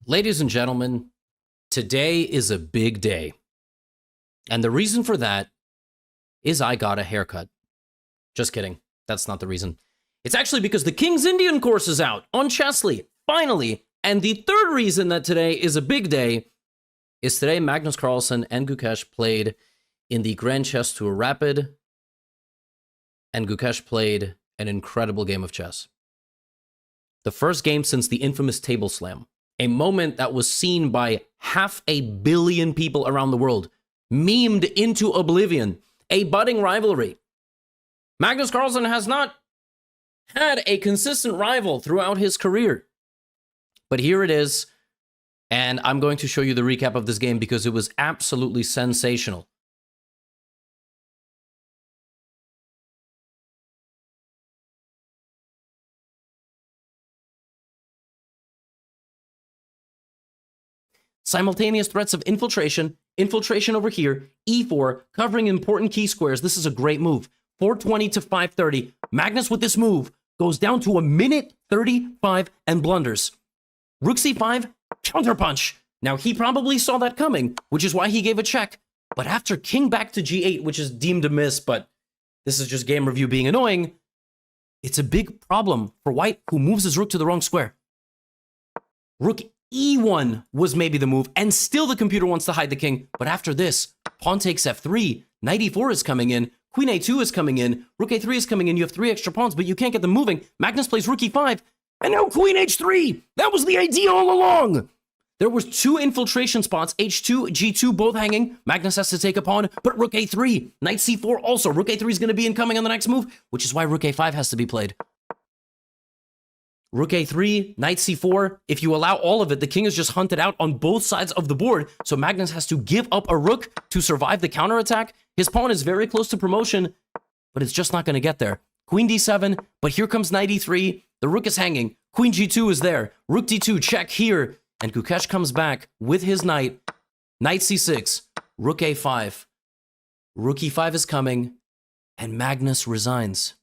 Ladies and gentlemen, today is a big day. And the reason for that is I got a haircut. Just kidding. That's not the reason. It's actually because the King's Indian course is out on Chessly, finally. And the third reason that today is a big day is today Magnus Carlsen and Gukesh played in the Grand Chess Tour Rapid. And Gukesh played an incredible game of chess. The first game since the infamous table slam. A moment that was seen by 500 million people around the world, memed into oblivion, a budding rivalry. Magnus Carlsen has not had a consistent rival throughout his career. But here it is, and I'm going to show you the recap of this game because it was absolutely sensational. Simultaneous threats of infiltration over here, e4, covering important key squares. This is a great move. 420 to 530. Magnus with this move goes down to 1:35 and blunders. Rook c5, counterpunch. Now, he probably saw that coming, which is why he gave a check. But after king back to g8, which is deemed a miss, but this is just game review being annoying, it's a big problem for white, who moves his rook to the wrong square. Rook e1 was maybe the move, and still the computer wants to hide the king. But after this, pawn takes f3, knight e4 is coming in, queen a2 is coming in, rook a3 is coming in, you have 3 extra pawns, but you can't get them moving. Magnus plays rook e5, and now queen h3! That was the idea all along! There was 2 infiltration spots, h2, g2, both hanging. Magnus has to take a pawn, but rook a3, knight c4 also. Rook a3 is going to be incoming on the next move, which is why rook a5 has to be played. Rook a3, knight c4. If you allow all of it, the king is just hunted out on both sides of the board, so Magnus has to give up a rook to survive the counterattack. His pawn is very close to promotion, but it's just not going to get there. Queen d7, but here comes knight e3. The rook is hanging. Queen g2 is there. Rook d2, check here. And Gukesh comes back with his knight. Knight c6, rook a5. Rook e5 is coming, and Magnus resigns.